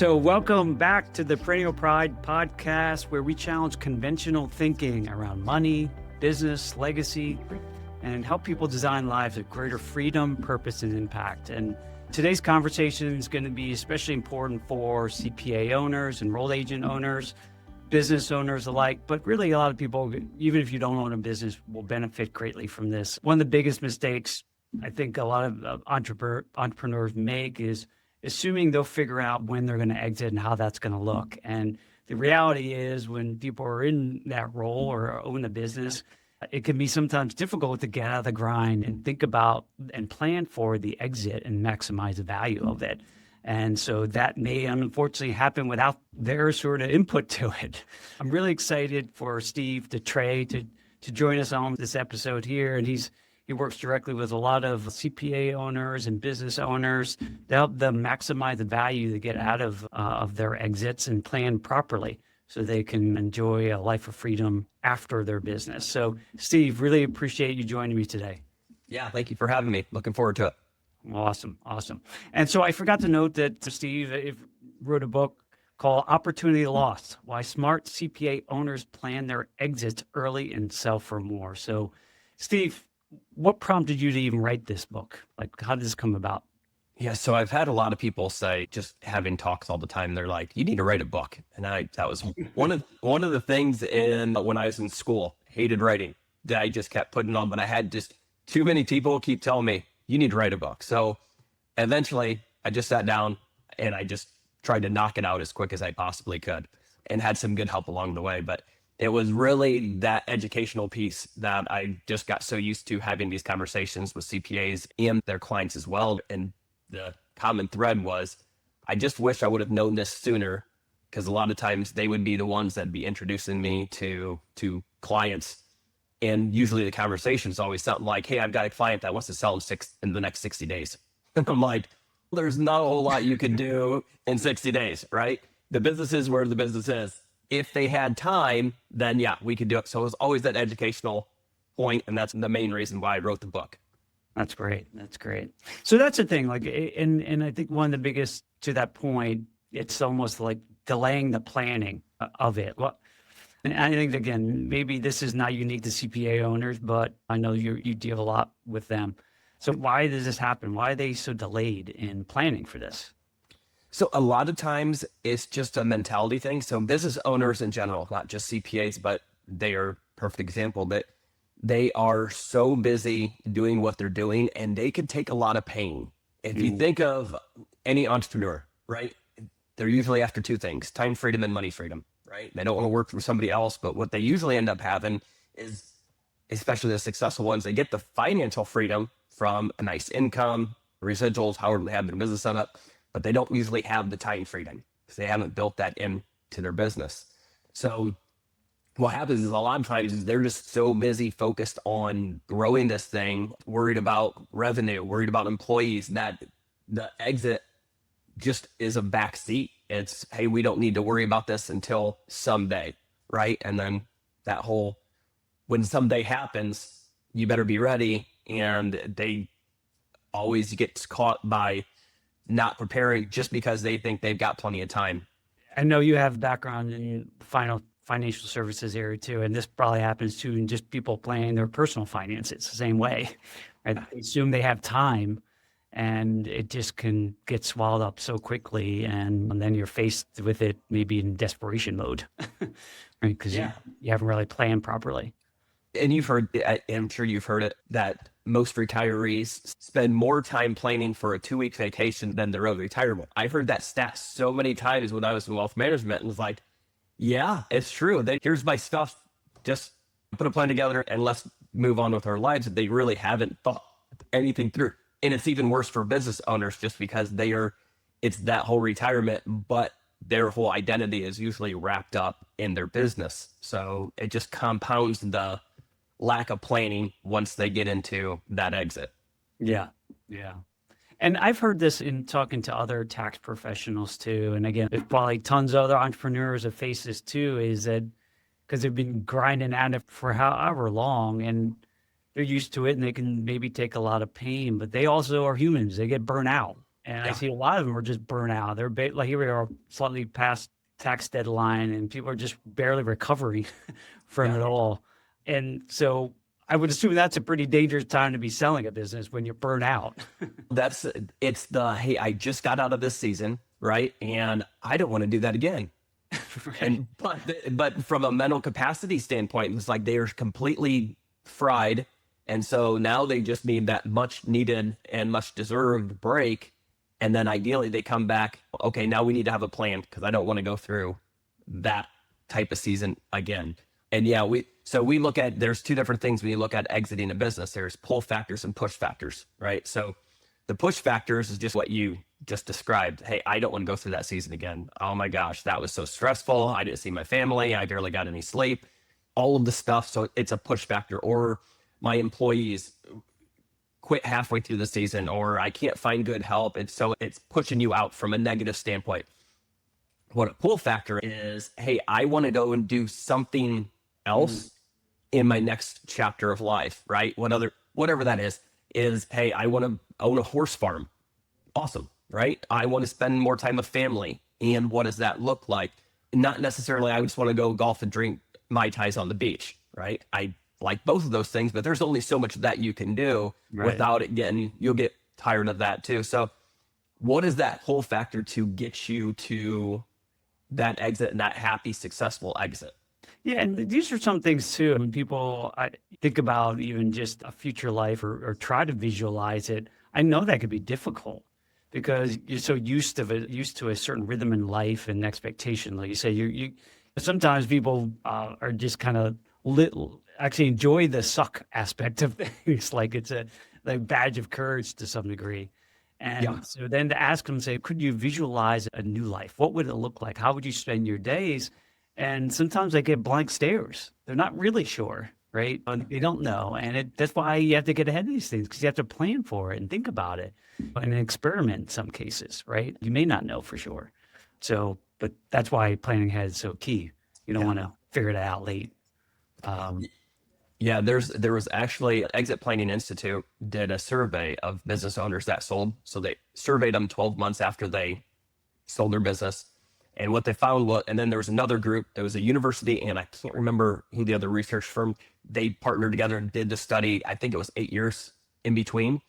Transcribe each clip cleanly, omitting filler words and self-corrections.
So welcome back to the Perennial Pride podcast, where we challenge conventional thinking around money, business, legacy, and help people design lives with greater freedom, purpose, and impact. And today's conversation is going to be especially important for CPA owners, enrolled agent owners, business owners alike, but really a lot of people, even if you don't own a business, will benefit greatly from this. One of the biggest mistakes I think a lot of entrepreneurs make is assuming they'll figure out when they're going to exit and how that's going to look. And the reality is, when people are in that role or own a business, it can be sometimes difficult to get out of the grind and think about and plan for the exit and maximize the value of it. And so that may unfortunately happen without their sort of input to it. I'm really excited for Steve DeTray to join us on this episode here. And he works directly with a lot of CPA owners and business owners to help them maximize the value they get out of their exits and plan properly so they can enjoy a life of freedom after their business. So, Steve, really appreciate you joining me today. Yeah, thank you for having me. Looking forward to it. Awesome. And so I forgot to note that Steve wrote a book called Opportunity Lost: Why Smart CPA Owners Plan Their Exits Early and Sell for More. So, Steve, what prompted you to even write this book? Like, how did this come about? Yeah, so I've had a lot of people say, just having talks all the time, they're like, you need to write a book. And that was one of the things when I was in school, hated writing, that I just kept putting on, but I had just too many people keep telling me, you need to write a book. So eventually I just sat down and I just tried to knock it out as quick as I possibly could and had some good help along the way. But it was really that educational piece that I just got so used to having these conversations with CPAs and their clients as well. And the common thread was, I just wish I would have known this sooner, because a lot of times they would be the ones that'd be introducing me to clients. And usually the conversation is always something like, hey, I've got a client that wants to sell in the next 60 days. And I'm like, there's not a whole lot you can do in 60 days, right? The business is where the business is. If they had time, then yeah, we could do it. So it was always that educational point, and that's the main reason why I wrote the book. That's great. So that's the thing, like, and I think one of the biggest, to that point, it's almost like delaying the planning of it. Well, and I think, again, maybe this is not unique to CPA owners, but I know you deal a lot with them. So why does this happen? Why are they so delayed in planning for this? So a lot of times it's just a mentality thing. So business owners in general, not just CPAs, but they are a perfect example, that they are so busy doing what they're doing, and they could take a lot of pain. If you think of any entrepreneur, right? They're usually after two things: time freedom and money freedom, right? They don't want to work for somebody else, but what they usually end up having is, especially the successful ones, they get the financial freedom from a nice income, residuals, however they have their business set up, but they don't usually have the time freedom because they haven't built that into their business. So what happens is, a lot of times, they're just so busy focused on growing this thing, worried about revenue, worried about employees, that the exit just is a backseat. It's, hey, we don't need to worry about this until someday, right? And then when someday happens, you better be ready. And they always get caught by not preparing just because they think they've got plenty of time. I know you have background in financial services area too, and this probably happens too in just people planning their personal finances the same way. Right? They assume they have time, and it just can get swallowed up so quickly, and then you're faced with it maybe in desperation mode, right? Because you haven't really planned properly. And I'm sure you've heard it, that most retirees spend more time planning for a 2-week vacation than their own retirement. I heard that stat so many times when I was in wealth management, and was like, yeah, it's true. Here's my stuff. Just put a plan together and let's move on with our lives. They really haven't thought anything through. And it's even worse for business owners, just because it's that whole retirement, but their whole identity is usually wrapped up in their business. So it just compounds the lack of planning once they get into that exit. Yeah. And I've heard this in talking to other tax professionals too. And again, there's probably tons of other entrepreneurs that face this too, is that because they've been grinding at it for however long, and they're used to it, and they can maybe take a lot of pain, but they also are humans. They get burnt out. And I Yeah. see a lot of them are just burnt out. They're like, here we are slightly past tax deadline and people are just barely recovering from Yeah. it all. And so I would assume that's a pretty dangerous time to be selling a business when you're burnt out. That's it's the hey, I just got out of this season, right? And I don't want to do that again. Right. And but from a mental capacity standpoint, it's like they're completely fried. And so now they just need that much needed and much deserved break. And then ideally they come back, okay, now we need to have a plan because I don't want to go through that type of season again. And yeah, we look at there's two different things when you look at exiting a business. There's pull factors and push factors, right? So the push factors is just what you just described. Hey, I don't want to go through that season again. Oh my gosh, that was so stressful. I didn't see my family. I barely got any sleep. All of the stuff. So it's a push factor. Or my employees quit halfway through the season, or I can't find good help. And so it's pushing you out from a negative standpoint. What a pull factor is, hey, I want to go and do something else in my next chapter of life, right? Whatever that is, hey, I want to own a horse farm. Awesome, right? I want to spend more time with family. And what does that look like? Not necessarily, I just want to go golf and drink Mai Tais on the beach, right? I like both of those things, but there's only so much that you can do without it you'll get tired of that too. So what is that pull factor to get you to that exit and that happy, successful exit? Yeah, and these are some things too. When people think about even just a future life or try to visualize it, I know that could be difficult because you're so used to a certain rhythm in life and expectation. Like you say, you sometimes people are just kind of actually enjoy the suck aspect of things, like it's a like badge of courage to some degree. And so then to ask them, say, could you visualize a new life? What would it look like? How would you spend your days? And sometimes they get blank stares. They're not really sure, right? They don't know. And that's why you have to get ahead of these things because you have to plan for it and think about it and experiment in some cases, right? You may not know for sure. So, but that's why planning ahead is so key. You don't want to figure it out late. Yeah, there was actually Exit Planning Institute did a survey of business owners that sold. So they surveyed them 12 months after they sold their business. And what they found was, and then there was another group, there was a university, and I can't remember who the other research firm, they partnered together and did the study. I think it was 8 years in between,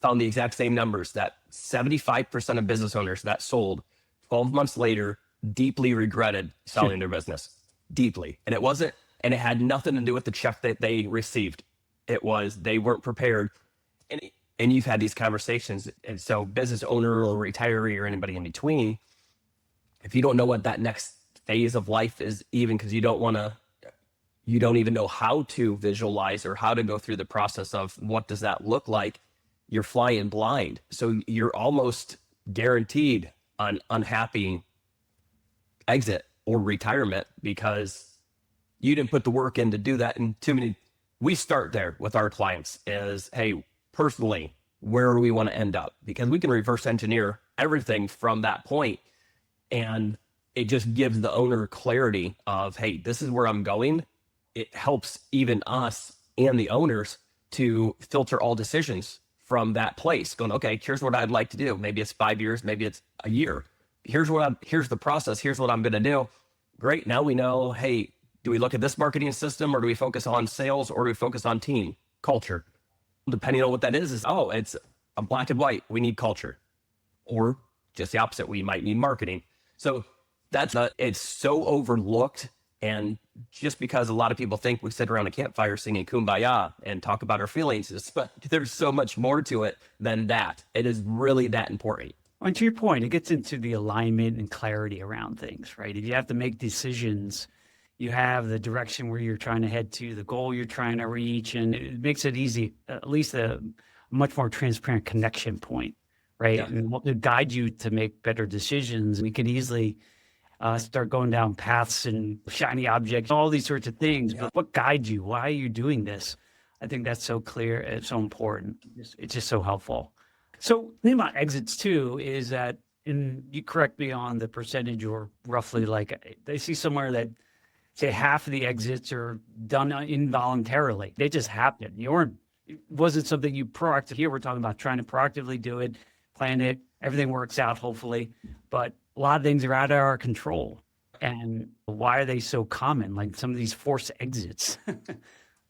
found the exact same numbers that 75% of business owners that sold 12 months later deeply regretted selling their business. Deeply. And it had nothing to do with the check that they received. It was, they weren't prepared. And you've had these conversations. And so business owner or retiree or anybody in between, if you don't know what that next phase of life is, even because you don't even know how to visualize or how to go through the process of what does that look like, you're flying blind. So you're almost guaranteed an unhappy exit or retirement because you didn't put the work in to do that. And we start there with our clients is, hey, personally, where do we want to end up? Because we can reverse engineer everything from that point. And it just gives the owner clarity of, hey, this is where I'm going. It helps even us and the owners to filter all decisions from that place going, okay, here's what I'd like to do. Maybe it's 5 years, maybe it's a year. Here's the process. Here's what I'm going to do. Great. Now we know, hey, do we look at this marketing system or do we focus on sales or do we focus on team culture? Depending on what that is it's a black and white. We need culture, or just the opposite. We might need marketing. So it's so overlooked. And just because a lot of people think we sit around a campfire singing Kumbaya and talk about our feelings, but there's so much more to it than that. It is really that important. And to your point, it gets into the alignment and clarity around things, right? If you have to make decisions, you have the direction where you're trying to head to, the goal you're trying to reach, and it makes it easy, at least a much more transparent connection point, right? Yeah. And what to guide you to make better decisions. We can easily start going down paths and shiny objects, all these sorts of things. But what guides you? Why are you doing this? I think that's so clear. It's so important. It's just so helpful. So the thing about exits too is that, and you correct me on the percentage or roughly, like they see somewhere that say half of the exits are done involuntarily. They just happen. It wasn't something you proactive. Here we're talking about trying to proactively do it, plan it, everything works out, hopefully. But a lot of things are out of our control. And why are they so common? Like some of these forced exits.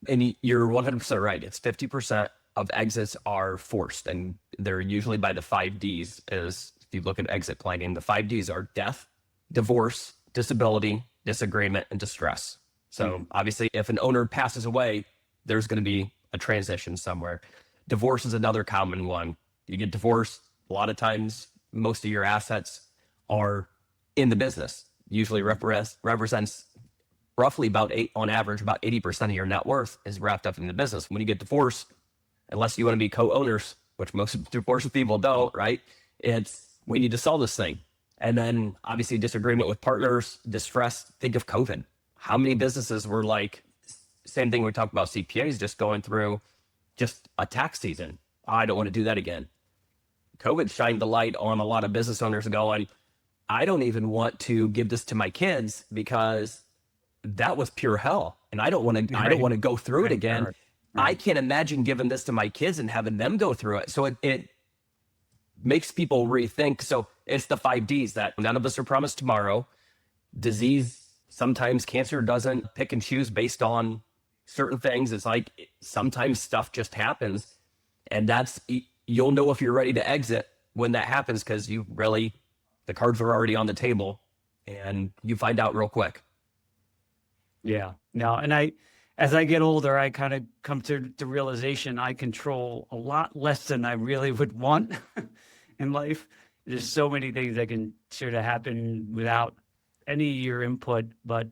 And you're 100% right. It's 50% of exits are forced, and they're usually by the 5 Ds. As if you look at exit planning, the 5 Ds are death, divorce, disability, disagreement, and distress. So obviously, if an owner passes away, there's going to be a transition somewhere. Divorce is another common one. You get divorced, a lot of times, most of your assets are in the business. Usually represents roughly on average, about 80% of your net worth is wrapped up in the business. When you get divorced, unless you want to be co-owners, which most divorced people don't, right? We need to sell this thing. And then obviously disagreement with partners, distress. Think of COVID. How many businesses were like, same thing we talked about CPAs, just going through just a tax season. I don't want to do that again. COVID shined the light on a lot of business owners going, I don't even want to give this to my kids because that was pure hell. And I don't want to go through it again. Right. I can't imagine giving this to my kids and having them go through it. So it makes people rethink. So it's the 5 Ds that none of us are promised tomorrow. Disease, sometimes cancer doesn't pick and choose based on certain things. It's like sometimes stuff just happens, and you'll know if you're ready to exit when that happens, because the cards are already on the table and you find out real quick. Yeah. No, and as I get older, I kind of come to the realization I control a lot less than I really would want in life. There's so many things that can sort of happen without any of your input, but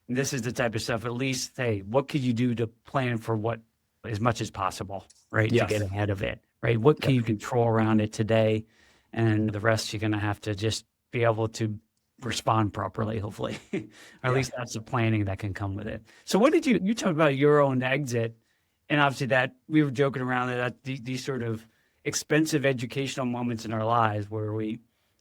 this is the type of stuff, at least, hey, what could you do to plan for what as much as possible, right? Yes. To get ahead of it, right? What can you control around it today? And the rest, you're going to have to just be able to respond properly, hopefully. Or at least that's the planning that can come with it. So what did you talked about your own exit, and obviously that we were joking around that these sort of expensive educational moments in our lives where we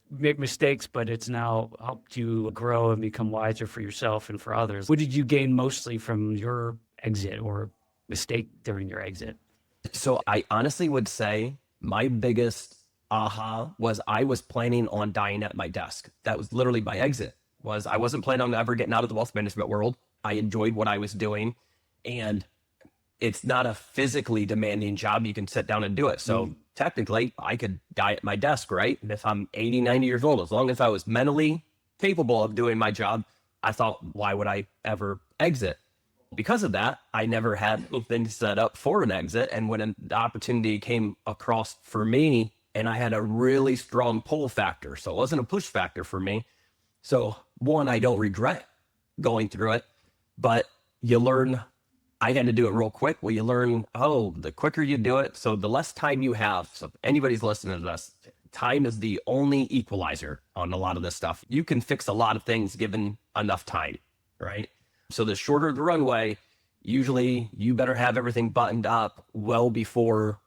make mistakes, but it's now helped you grow and become wiser for yourself and for others. What did you gain mostly from your exit or mistake during your exit? So I honestly would say my biggest aha was I was planning on dying at my desk. That was literally my exit. I wasn't planning on ever getting out of the wealth management world. I enjoyed what I was doing, and it's not a physically demanding job. You can sit down and do it. So technically I could die at my desk, right? And if I'm 80, 90 years old, as long as I was mentally capable of doing my job, I thought, why would I ever exit? Because of that, I never had things set up for an exit. And when the opportunity came across for me, and I had a really strong pull factor, so it wasn't a push factor for me. So one, I don't regret going through it, but you learn, I had to do it real quick. Well, you learn, the quicker you do it, so the less time you have. So if anybody's listening to this, time is the only equalizer on a lot of this stuff. You can fix a lot of things given enough time, right? So the shorter the runway, usually you better have everything buttoned up well before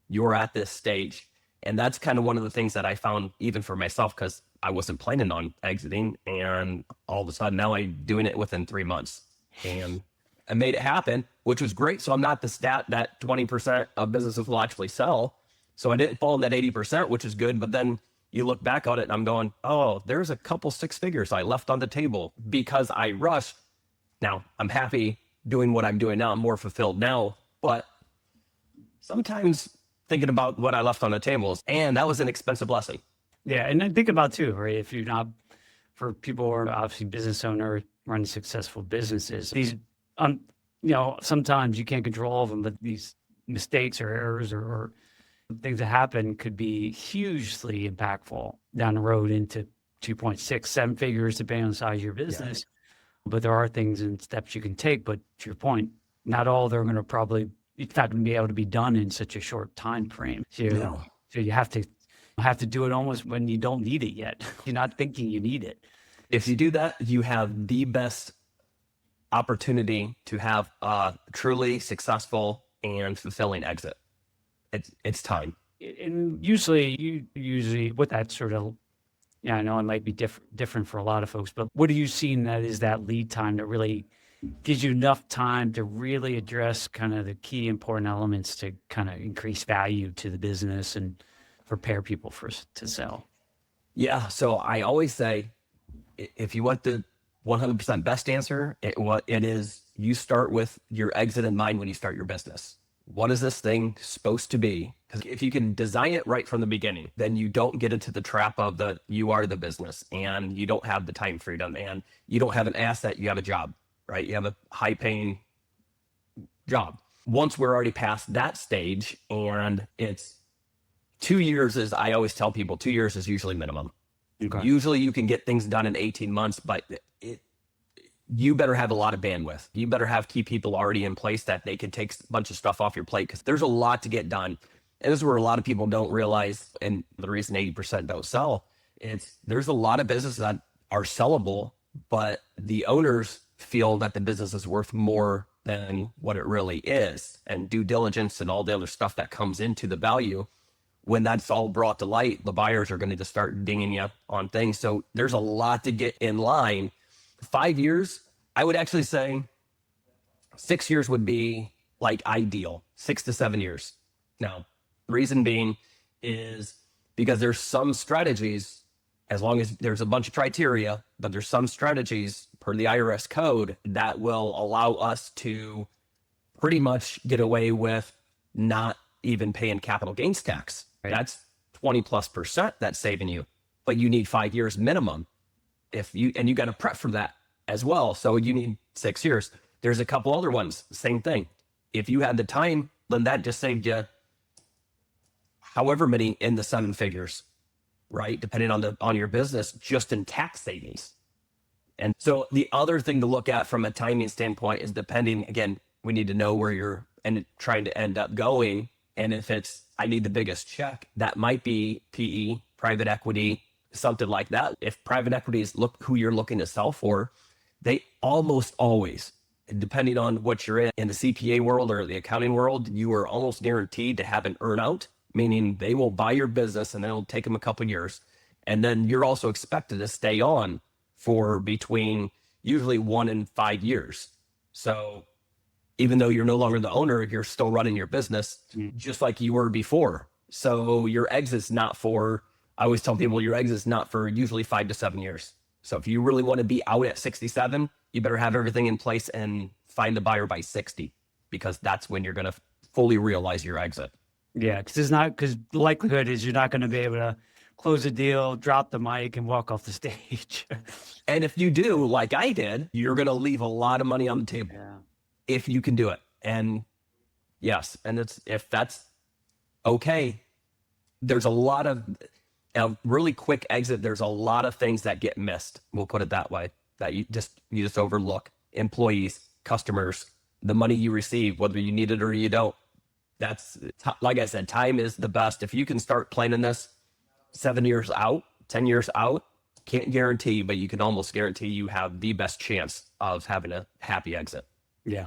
you're at this stage. And that's kind of one of the things that I found even for myself, because I wasn't planning on exiting, and all of a sudden now I'm doing it within 3 months. And I made it happen, which was great. So I'm not the stat that 20% of businesses will actually sell. So I didn't fall in that 80%, which is good. But then you look back on it and I'm going, there's a couple 6 figures I left on the table because I rushed. Now I'm happy doing what I'm doing now. I'm more fulfilled now, but sometimes thinking about what I left on the tables, and that was an expensive lesson. Yeah. And then think about too, right? If you're not, for people who are obviously business owner running successful businesses, these, sometimes you can't control all of them, but these mistakes or errors or things that happen could be hugely impactful down the road into 2.6, 7 figures, depending on the size of your business. Yeah. But there are things and steps you can take, but to your point, not all they're going to it's not going to be able to be done in such a short time frame. So you have to do it almost when you don't need it yet. You're not thinking you need it. If you do that, you have the best opportunity to have a truly successful and fulfilling exit. It's time. And usually with that sort of, I know it might be different for a lot of folks, but what are you seeing that is that lead time that really gives you enough time to really address kind of the key important elements to kind of increase value to the business and prepare people to sell? Yeah. So I always say, if you want the 100% best answer, it is you start with your exit in mind when you start your business. What is this thing supposed to be? Because if you can design it right from the beginning, then you don't get into the trap of you are the business and you don't have the time freedom and you don't have an asset, you have a job, right? You have a high paying job. Once we're already past that stage, and it's 2 years, is I always tell people 2 years is usually minimum. Okay. Usually you can get things done in 18 months, but you better have a lot of bandwidth. You better have key people already in place that they can take a bunch of stuff off your plate, because there's a lot to get done. And this is where a lot of people don't realize, and the reason 80% don't sell, there's a lot of businesses that are sellable, but the owners feel that the business is worth more than what it really is. And due diligence and all the other stuff that comes into the value, when that's all brought to light, the buyers are going to just start dinging you on things. So there's a lot to get in line. 5 years, I would actually say 6 years would be like ideal, 6 to 7 years. Now, the reason being is because there's some strategies, as long as there's a bunch of criteria, but there's some strategies per the IRS code that will allow us to pretty much get away with not even paying capital gains tax. Right? That's 20+% that's saving you, but you need 5 years minimum. And you got to prep for that as well. So you need 6 years. There's a couple other ones, same thing. If you had the time, then that just saved you however many in the 7 figures, right? Depending on your business, just in tax savings. And so the other thing to look at from a timing standpoint is, depending, again, we need to know where you're trying to end up going. And if it's, I need the biggest check, that might be PE, private equity, something like that. If private equity is who you're looking to sell for, they almost always, depending on what you're in the CPA world or the accounting world, you are almost guaranteed to have an earnout, meaning they will buy your business and it'll take them a couple of years. And then you're also expected to stay on for between usually 1 and 5 years. So even though you're no longer the owner, you're still running your business just like you were before. So your exit's not for, I always tell people, your exit's not for usually 5 to 7 years. So if you really want to be out at 67, you better have everything in place and find a buyer by 60, because that's when you're going to fully realize your exit. Yeah, because the likelihood is you're not going to be able to close a deal, drop the mic, and walk off the stage. And if you do, like I did, you're going to leave a lot of money on the table if you can do it. And yes, and if that's okay, there's a lot of a really quick exit. There's a lot of things that get missed. We'll put it that way, that you just overlook. Employees, customers, the money you receive, whether you need it or you don't. That's, like I said, time is the best. If you can start planning this 7 years out, 10 years out, can't guarantee, but you can almost guarantee you have the best chance of having a happy exit. Yeah.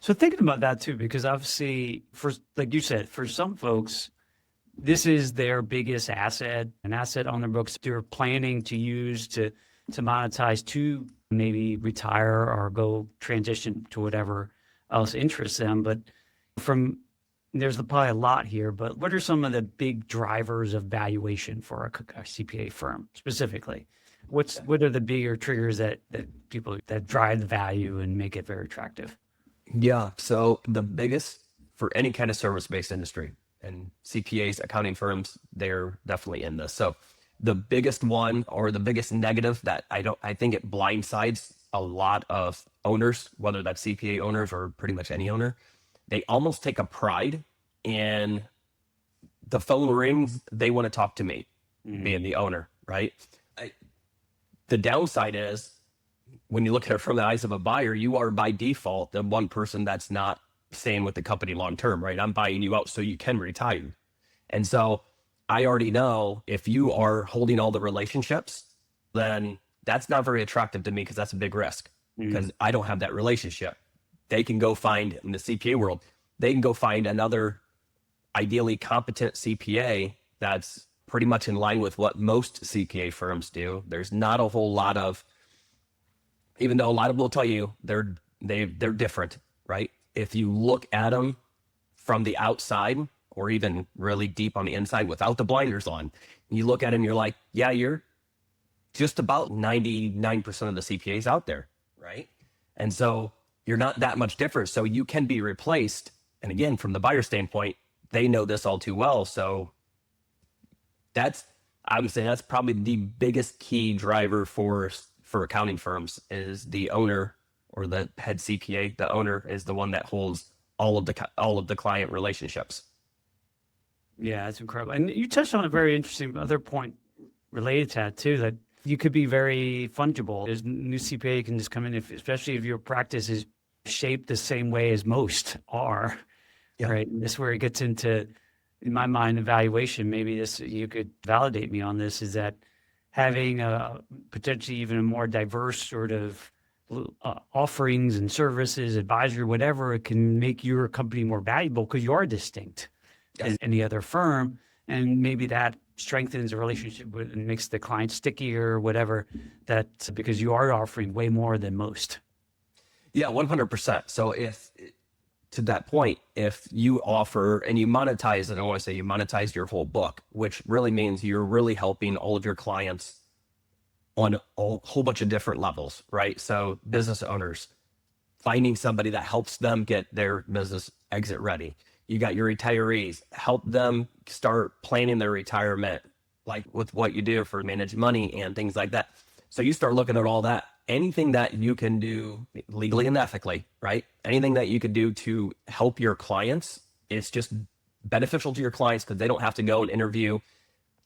So thinking about that too, because obviously, like you said, for some folks, this is their biggest asset, an asset on their books they're planning to use to monetize, to maybe retire or go transition to whatever else interests them. But there's probably a lot here, but what are some of the big drivers of valuation for a CPA firm specifically? What are the bigger triggers that drive the value and make it very attractive? Yeah. So the biggest for any kind of service-based industry, and CPAs, accounting firms, they're definitely in this. So the biggest one, or the biggest negative that I think it blindsides a lot of owners, whether that's CPA owners or pretty much any owner, they almost take a pride in the phone rings, they want to talk to me, being the owner, right? The downside is, when you look at it from the eyes of a buyer, you are by default the one person that's not staying with the company long term, right? I'm buying you out so you can retire. And so I already know, if you are holding all the relationships, then that's not very attractive to me, because that's a big risk, because I don't have that relationship. They can go find, in the CPA world, they can go find another ideally competent CPA that's pretty much in line with what most CPA firms do. There's not a whole lot of, even though a lot of them will tell you they're different, right? If you look at them from the outside, or even really deep on the inside without the blinders on. You look at it and you're like, yeah, you're just about 99% of the CPAs out there, right? And so you're not that much different. So you can be replaced. And again, from the buyer standpoint, they know this all too well. So I would say that's probably the biggest key driver for accounting firms is the owner or the head CPA. The owner is the one that holds all of the client relationships. Yeah, that's incredible. And you touched on a very interesting other point related to that too, that you could be very fungible. There's new CPA can just come in, especially if your practice is shaped the same way as most are, right? And this is where it gets into, in my mind, evaluation. Maybe you could validate me on this, is that having potentially even a more diverse sort of offerings and services, advisory, whatever, it can make your company more valuable because you are distinct as any other firm. And maybe that strengthens the relationship and makes the client stickier or whatever, that because you are offering way more than most. Yeah, 100%. So to that point, if you offer and you monetize, and I want to say you monetize your whole book, which really means you're really helping all of your clients on a whole bunch of different levels, right? So business owners, finding somebody that helps them get their business exit ready. You got your retirees, help them start planning their retirement, like with what you do for manage money and things like that. So you start looking at all that. Anything that you can do legally and ethically, right? Anything that you could do to help your clients, it's just beneficial to your clients because they don't have to go and interview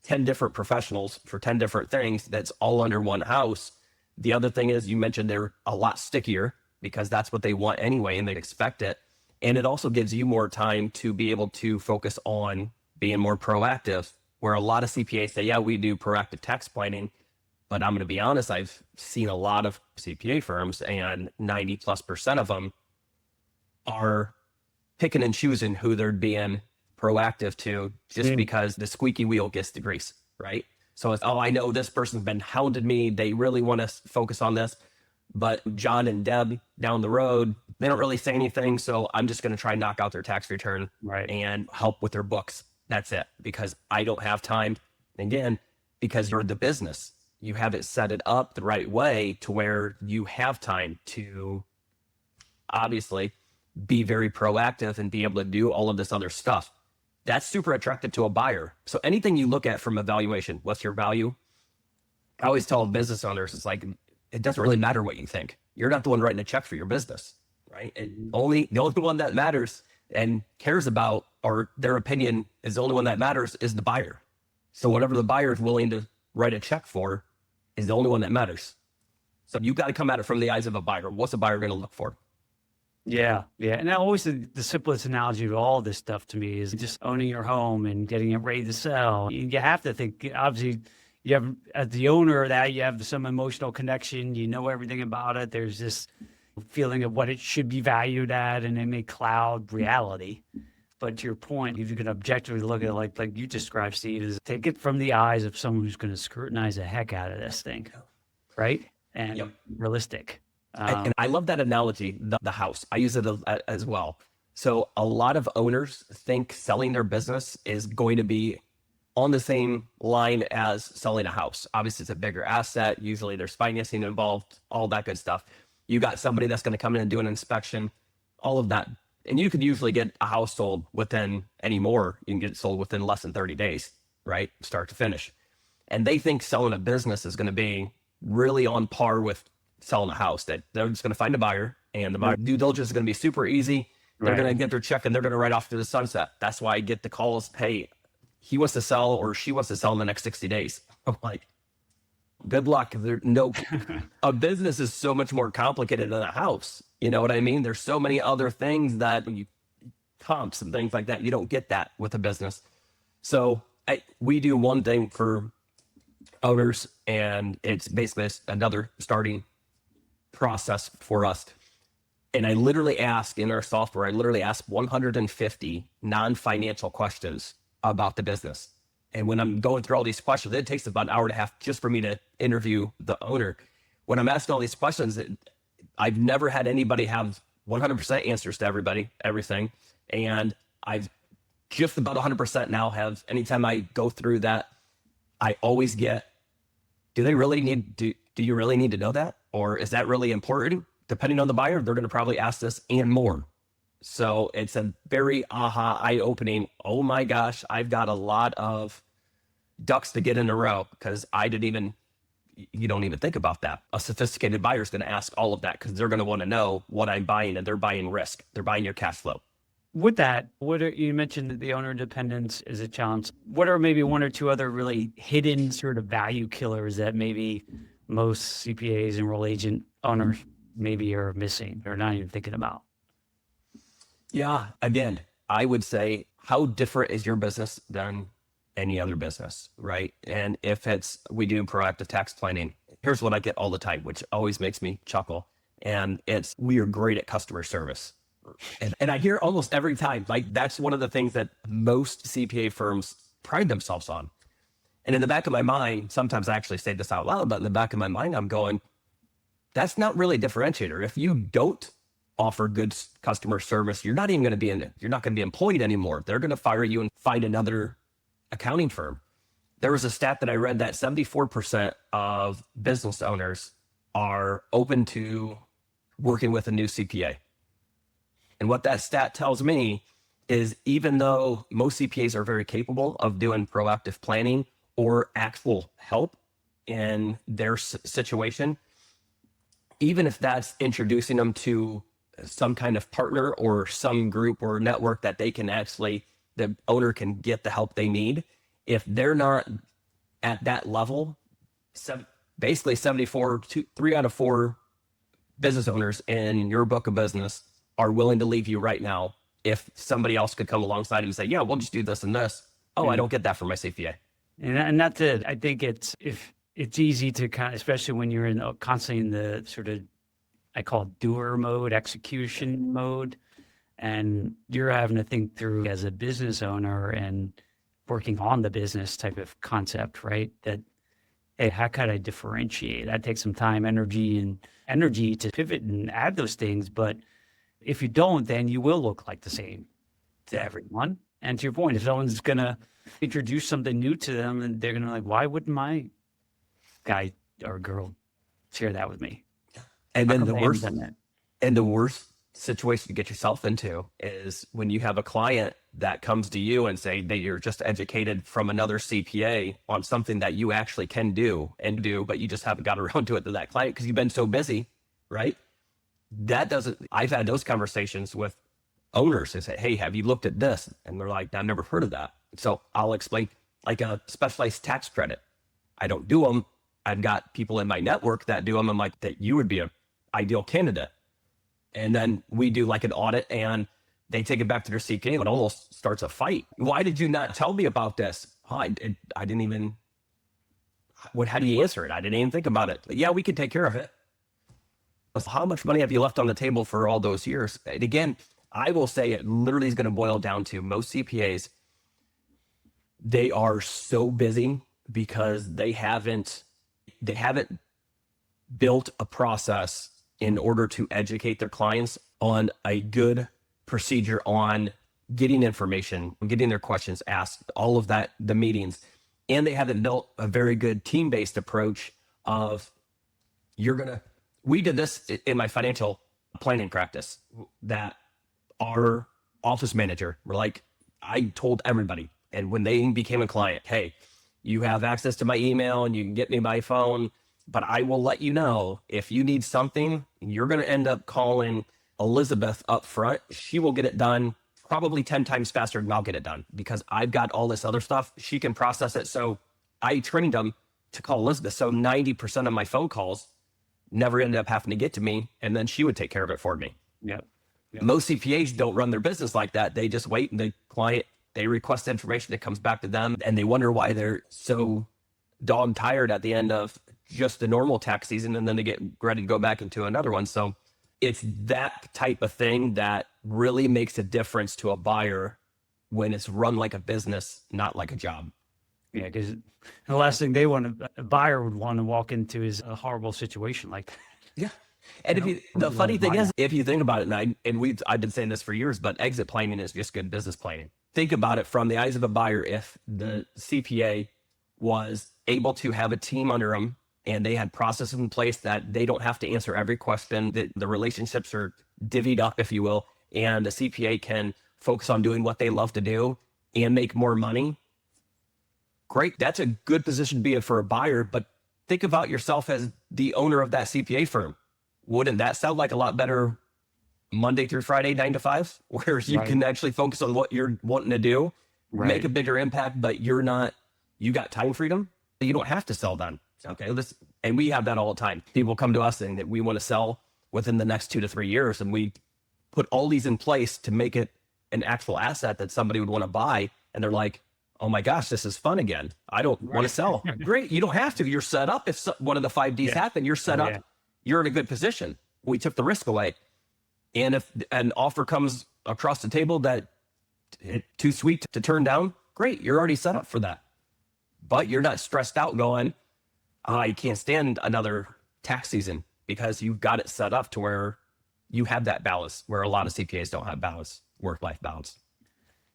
10 different professionals for 10 different things. That's all under one house. The other thing is, you mentioned they're a lot stickier because that's what they want anyway, and they expect it. And it also gives you more time to be able to focus on being more proactive, where a lot of CPAs say, yeah, we do proactive tax planning. But I'm going to be honest, I've seen a lot of CPA firms, and 90+% of them are picking and choosing who they're being proactive to just because the squeaky wheel gets the grease, right? So it's, oh, I know this person's been hounded me. They really want to focus on this. But John and Deb down the road, they don't really say anything. So I'm just going to try and knock out their tax return and help with their books. That's it, because I don't have time. Again, because you're the business. You have it set it up the right way to where you have time to obviously be very proactive and be able to do all of this other stuff. That's super attractive to a buyer. So anything you look at from a valuation, what's your value? I always tell business owners, it's like, it doesn't really matter what you think. You're not the one writing a check for your business, right? And the only one that matters and cares about, or their opinion is the only one that matters, is the buyer. So whatever the buyer is willing to write a check for is the only one that matters. So you got to come at it from the eyes of a buyer. What's a buyer going to look for? Yeah. And always the simplest analogy of all this stuff to me is just owning your home and getting it ready to sell. You have to think, obviously, you have, as the owner of that, you have some emotional connection. You know everything about it. There's this feeling of what it should be valued at, and it may cloud reality. But to your point, if you can objectively look at it like you described, Steve, is take it from the eyes of someone who's going to scrutinize the heck out of this thing, right? And realistic. And I love that analogy, the house. I use it as well. So a lot of owners think selling their business is going to be on the same line as selling a house. Obviously, it's a bigger asset. Usually there's financing involved, all that good stuff. You got somebody that's going to come in and do an inspection, all of that. And you could usually get a house sold within anymore. You can get it sold within less than 30 days, right? Start to finish. And they think selling a business is going to be really on par with selling a house, that they're just going to find a buyer, and the buyer due diligence is going to be super easy. They're going to get their check and they're going to write off to the sunset. That's why I get the calls, hey, he wants to sell or she wants to sell in the next 60 days. I'm like, good luck. A business is so much more complicated than a house. You know what I mean? There's so many other things that comps and things like that. You don't get that with a business. So we do one thing for owners, and it's basically another starting process for us. And I literally ask in our software, 150 non-financial questions about the business. And when I'm going through all these questions, it takes about an hour and a half just for me to interview the owner. When I'm asking all these questions, I've never had anybody have 100% answers to everything. And I've just about 100% now have, anytime I go through that, I always get, do you really need to know that? Or is that really important? Depending on the buyer, they're going to probably ask this and more. So it's a very eye-opening, oh my gosh, I've got a lot of ducks to get in a row, because you don't even think about that. A sophisticated buyer is going to ask all of that because they're going to want to know what I'm buying, and they're buying risk. They're buying your cash flow. With that, you mentioned that the owner independence is a challenge. What are maybe one or two other really hidden sort of value killers that maybe most CPAs and enroll agent owners maybe are missing or not even thinking about? Yeah. Again, I would say, how different is your business than any other business, right? And if we do proactive tax planning, here's what I get all the time, which always makes me chuckle. And we are great at customer service. And I hear almost every time, like, that's one of the things that most CPA firms pride themselves on. And in the back of my mind, sometimes I actually say this out loud, but in the back of my mind, I'm going, that's not really a differentiator. If you don't offer good customer service, you're not going to be employed anymore. They're going to fire you and find another accounting firm. There was a stat that I read that 74% of business owners are open to working with a new CPA. And what that stat tells me is, even though most CPAs are very capable of doing proactive planning or actual help in their situation, even if that's introducing them to some kind of partner or some group or network that the owner can get the help they need, if they're not at that level, basically 3 out of 4 business owners in your book of business are willing to leave you right now if somebody else could come alongside and say, yeah, we'll just do this and this. Oh, I don't get that from my CPA. And that's it. I think it's easy to kind of, especially when you're constantly in the sort of, I call it doer mode, execution mode, and you're having to think through as a business owner and working on the business type of concept, right? That, hey, how could I differentiate? That takes some time, energy to pivot and add those things. But if you don't, then you will look like the same to everyone. And to your point, if someone's going to introduce something new to them, and they're going to like, why wouldn't my guy or girl share that with me? And then the worst situation to get yourself into is when you have a client that comes to you and say that you're just educated from another CPA on something that you actually can do, but you just haven't got around to it to that client because you've been so busy, right? I've had those conversations with owners. They say, hey, have you looked at this? And they're like, I've never heard of that. So I'll explain, like a specialized tax credit. I don't do them. I've got people in my network that do them. I'm like, that you would be an ideal candidate. And then we do like an audit and they take it back to their CPA and it almost starts a fight. Why did you not tell me about this? Oh, I didn't even, how do you answer it? I didn't even think about it. But yeah, we could take care of it. How much money have you left on the table for all those years? And again, I will say it literally is going to boil down to most CPAs. They are so busy because they haven't built a process in order to educate their clients on a good procedure on getting information, getting their questions asked, all of that, the meetings. And they haven't built a very good team-based approach of, we did this in my financial planning practice, that our office manager, I told everybody, and when they became a client, hey, you have access to my email and you can get me by phone, but I will let you know if you need something, you're going to end up calling Elizabeth up front. She will get it done probably 10 times faster than I'll get it done because I've got all this other stuff. She can process it. So I trained them to call Elizabeth. So 90% of my phone calls never ended up having to get to me, and then she would take care of it for me. Yep. Most CPAs don't run their business like that. They just wait and the client, they request information that comes back to them, and they wonder why they're so dog tired at the end of just the normal tax season, and then they get ready to go back into another one. So it's that type of thing that really makes a difference to a buyer when it's run like a business, not like a job. Yeah, because the last thing a buyer would want to walk into is a horrible situation like that. Yeah. And the funny thing is, if you think about it, I've been saying this for years, but exit planning is just good business planning. think about it from the eyes of a buyer. If the CPA was able to have a team under them and they had processes in place that they don't have to answer every question, that the relationships are divvied up, if you will, and the CPA can focus on doing what they love to do and make more money, great. That's a good position to be in for a buyer. But think about yourself as the owner of that CPA firm. Wouldn't that sound like a lot better Monday through Friday, 9 to 5, where you Right. can actually focus on what you're wanting to do, make Right. a bigger impact, but you got time freedom. You don't have to sell then. Okay. And we have that all the time. People come to us saying that we want to sell within the next 2 to 3 years. And we put all these in place to make it an actual asset that somebody would want to buy. And they're like, oh my gosh, this is fun again. I don't want to sell. Great. You don't have to. You're set up. If one of the 5Ds happen, you're set up. Yeah. You're in a good position. We took the risk away. And if an offer comes across the table that it's too sweet to turn down, great. You're already set up for that. But you're not stressed out going, I can't stand another tax season, because you've got it set up to where you have that balance, where a lot of CPAs don't have balance, work-life balance.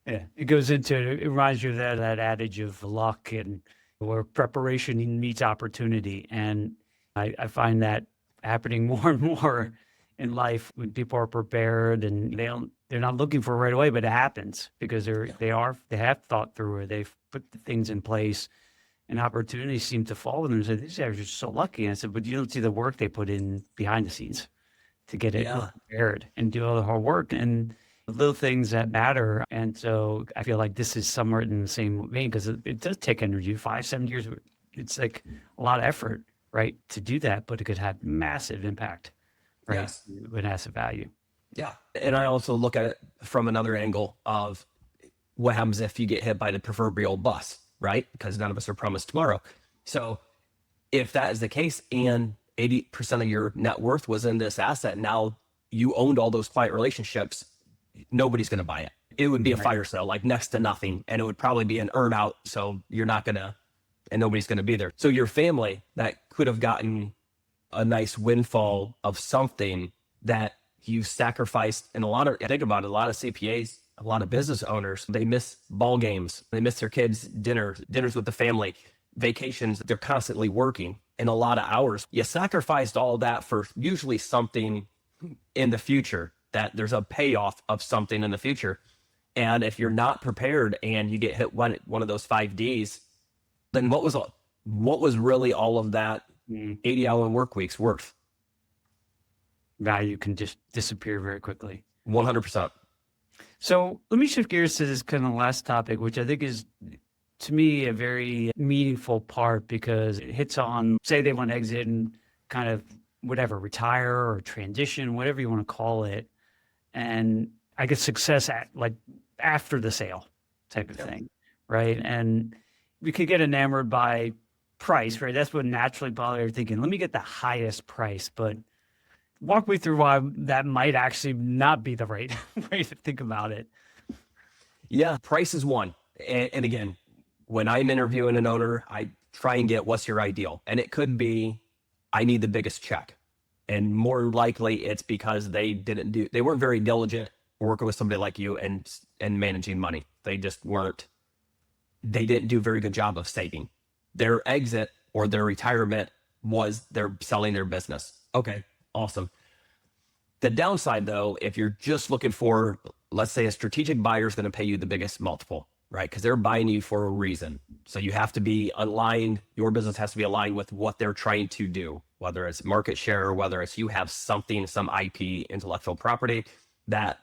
Yeah, it reminds you of that adage of luck and where preparation meets opportunity. And I find that happening more and more in life when people are prepared and they're not looking for it right away, but it happens because they have thought through it. They've put the things in place and opportunities seem to fall in them. So these guys are just so lucky. And I said, but you don't see the work they put in behind the scenes to get it prepared and do all the hard work and little things that matter. And so I feel like this is somewhere in the same vein, because it does take energy, 5-7 years. It's like a lot of effort, right, to do that, but it could have massive impact, right? Yes. With massive value. Yeah. And I also look at it from another angle of what happens if you get hit by the proverbial bus, right? Because none of us are promised tomorrow. So if that is the case and 80% of your net worth was in this asset, now you owned all those client relationships, nobody's going to buy it. It would be a fire sale, like next to nothing. And it would probably be an earn out. So you're not going to, and nobody's going to be there. So your family that could have gotten a nice windfall of something that you sacrificed. And think about it, a lot of CPAs, a lot of business owners, they miss ball games. They miss their kids' dinners with the family, vacations. They're constantly working in a lot of hours. You sacrificed all that for usually something in the future, that there's a payoff of something in the future. And if you're not prepared and you get hit one of those 5Ds, then what was really all of that 80-hour work weeks worth? Value can just disappear very quickly. 100%. So let me shift gears to this kind of last topic, which I think is, to me, a very meaningful part, because it hits on, say they want to exit and kind of whatever, retire or transition, whatever you want to call it. And I guess success after the sale type of thing, right? And we could get enamored by price, right? That's what naturally probably are thinking, let me get the highest price. But walk me through why that might actually not be the right way to think about it. Yeah, price is one. And again, when I'm interviewing an owner, I try and get what's your ideal. And it could be, I need the biggest check. And more likely it's because they weren't very diligent working with somebody like you and managing money. They didn't do a very good job of saving. Their exit or their retirement was they're selling their business. Okay, awesome. The downside though, if you're just looking for, let's say a strategic buyer is going to pay you the biggest multiple, right? Because they're buying you for a reason. So you have to be aligned. Your business has to be aligned with what they're trying to do, whether it's market share or whether it's you have some IP, intellectual property that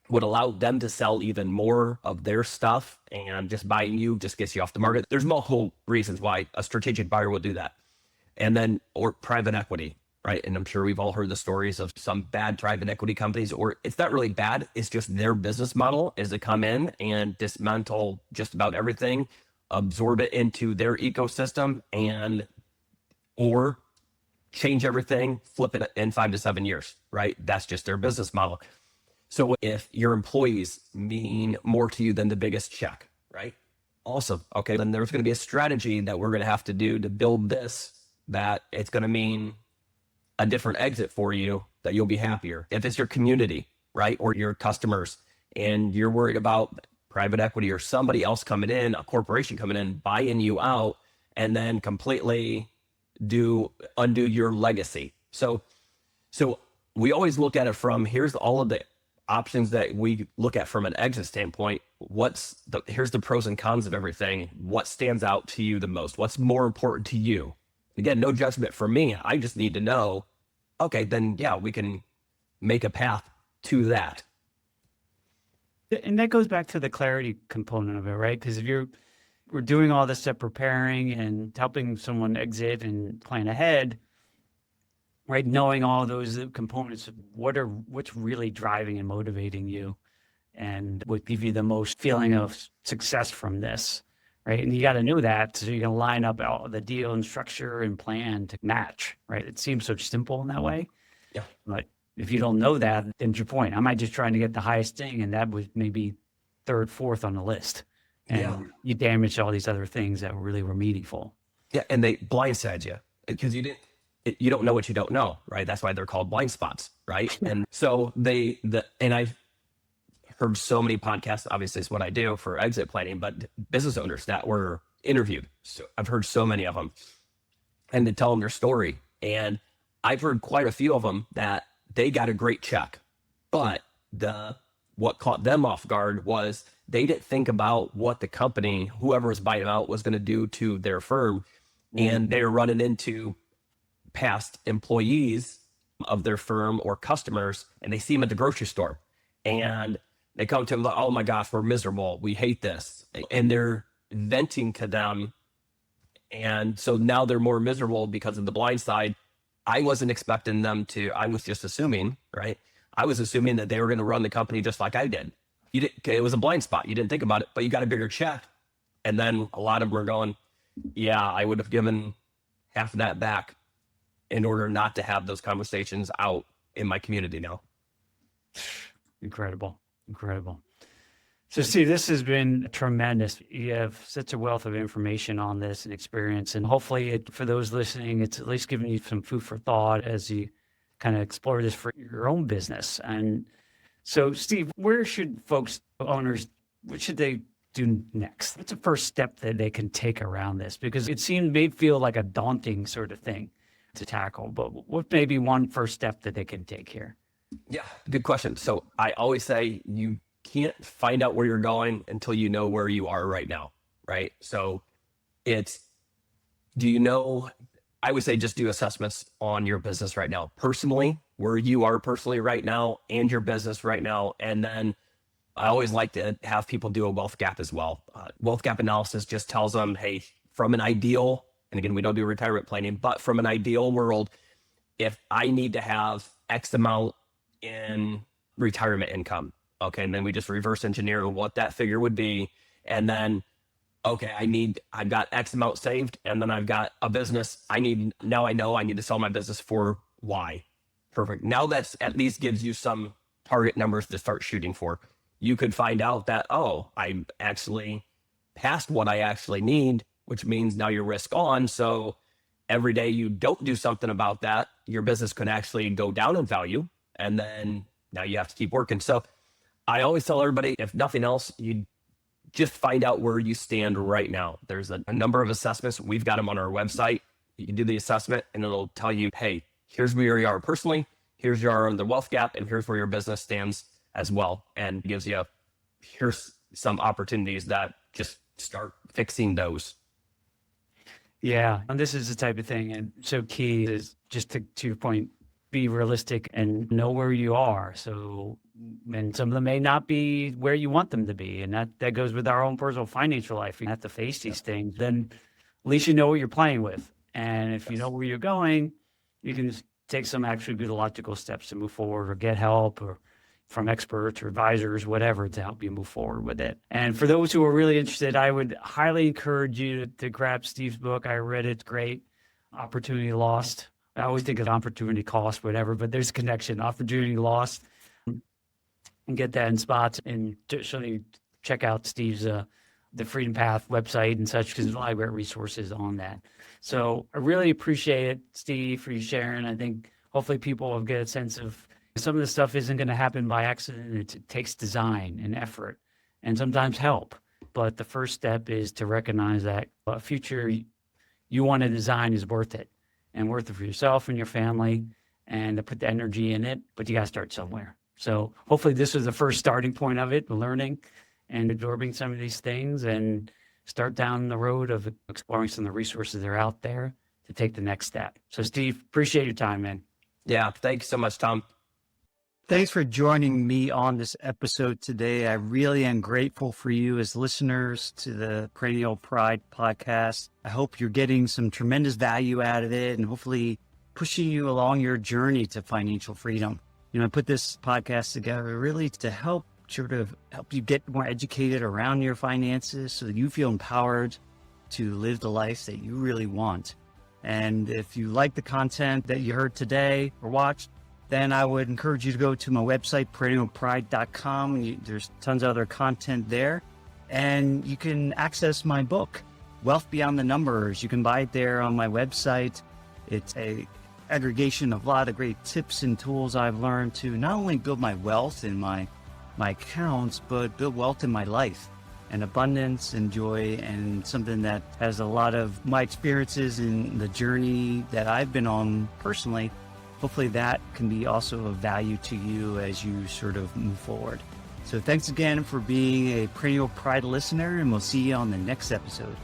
would allow them to sell even more of their stuff, and just buying you just gets you off the market. There's multiple reasons why a strategic buyer will do that. And then, or private equity, right? And I'm sure we've all heard the stories of some bad private equity companies, or it's not really bad. It's just their business model is to come in and dismantle just about everything, absorb it into their ecosystem, or change everything, flip it in 5 to 7 years, right? That's just their business model. So if your employees mean more to you than the biggest check, right? Awesome. Okay, then there's going to be a strategy that we're going to have to do to build this, that it's going to mean a different exit for you, that you'll be happier. If it's your community, right? Or your customers, and you're worried about private equity or somebody else coming in, a corporation coming in, buying you out, and then completely undo your legacy. So we always look at it from, here's all of the options that we look at from an exit standpoint. Here's the pros and cons of everything. What stands out to you the most? What's more important to you? Again, no judgment from me. I just need to know, okay, then yeah, we can make a path to that. And that goes back to the clarity component of it, right? Because if we're doing all this stuff, preparing and helping someone exit and plan ahead, right? Knowing all those components, what's really driving and motivating you, and what give you the most feeling of success from this, right? And you got to know that, so you can line up all the deal and structure and plan to match, right? It seems so simple in that way. Yeah. But if you don't know that, then to your point, I might just trying to get the highest thing, and that was maybe third, fourth on the list. And you damaged all these other things that really were meaningful. Yeah, and they blindside you because you don't know what you don't know, right? That's why they're called blind spots, right? And so and I've heard so many podcasts, obviously it's what I do for exit planning, but business owners that were interviewed. So I've heard so many of them, and to tell them their story. And I've heard quite a few of them that they got a great check, but what caught them off guard was they didn't think about what the company, whoever was buying them out, was going to do to their firm. And they were running into past employees of their firm or customers, and they see them at the grocery store, and they come to them like, oh my gosh, we're miserable, we hate this, and they're venting to them. And so now they're more miserable because of the blind side. I wasn't expecting them to, I was just assuming, right? I was assuming that they were going to run the company just like I did. It was a blind spot. You didn't think about it, but you got a bigger check. And then a lot of them were going, yeah, I would have given half of that back in order not to have those conversations out in my community now. Incredible. So Steve, this has been tremendous. You have such a wealth of information on this and experience, and hopefully for those listening, it's at least giving you some food for thought as you kind of explore this for your own business. And so Steve, what should they do next? What's the first step that they can take around this? Because it may feel like a daunting sort of thing to tackle, but what may be one first step that they can take here? Yeah, good question. So I always say you can't find out where you're going until you know where you are right now, right? So I would say just do assessments on your business right now, personally, where you are personally right now, and your business right now. And then I always like to have people do a wealth gap as well. Wealth gap analysis just tells them, hey, from an ideal, and again, we don't do retirement planning, but from an ideal world, if I need to have X amount in retirement income, okay, and then we just reverse engineer what that figure would be. And then, okay, I've got X amount saved, and then I've got a business. Now I know I need to sell my business for Y. Perfect. Now that's at least gives you some target numbers to start shooting for. You could find out that, oh, I'm actually past what I actually need, which means now you're risk on. So every day you don't do something about that, your business could actually go down in value. And then now you have to keep working. So I always tell everybody, if nothing else, you just find out where you stand right now. There's a number of assessments. We've got them on our website. You can do the assessment and it'll tell you, hey, here's where you are personally, here's the wealth gap, and here's where your business stands as well. And gives you, here's some opportunities that just start fixing those. Yeah. And this is the type of thing. And so key is just to your point, be realistic and know where you are. So, and some of them may not be where you want them to be. And that goes with our own personal financial life. You have to face these things. Then at least you know what you're playing with. And if you know where you're going, you can just take some actually good logical steps to move forward, or get help, or from experts or advisors, whatever, to help you move forward with it. And for those who are really interested, I would highly encourage you to grab Steve's book. I read it. It's great. Opportunity Lost. I always think of opportunity cost, whatever, but there's a connection. Opportunity Lost. And get that in spots, and certainly check out Steve's the Freedom Path website and such, because there's a lot of great resources on that. So I really appreciate it, Steve, for you sharing. I think hopefully people will get a sense of some of this stuff isn't going to happen by accident. It takes design and effort, and sometimes help. But the first step is to recognize that a future you want to design is worth it, and worth it for yourself and your family, and to put the energy in it. But you got to start somewhere. So hopefully this was the first starting point of it, learning and absorbing some of these things, and start down the road of exploring some of the resources that are out there to take the next step. So Steve, appreciate your time, man. Yeah, thank you so much, Tom. Thanks for joining me on this episode today. I really am grateful for you as listeners to the Perennial Pride podcast. I hope you're getting some tremendous value out of it and hopefully pushing you along your journey to financial freedom. I put this podcast together really to help you get more educated around your finances so that you feel empowered to live the life that you really want. And if you like the content that you heard today or watched, then I would encourage you to go to my website, perennialpride.com. There's tons of other content there. And you can access my book, Wealth Beyond the Numbers. You can buy it there on my website. It's a aggregation of a lot of great tips and tools I've learned to not only build my wealth in my accounts, but build wealth in my life and abundance and joy, and something that has a lot of my experiences in the journey that I've been on personally. Hopefully that can be also of value to you as you sort of move forward. So thanks again for being a Perennial Pride listener, and we'll see you on the next episode.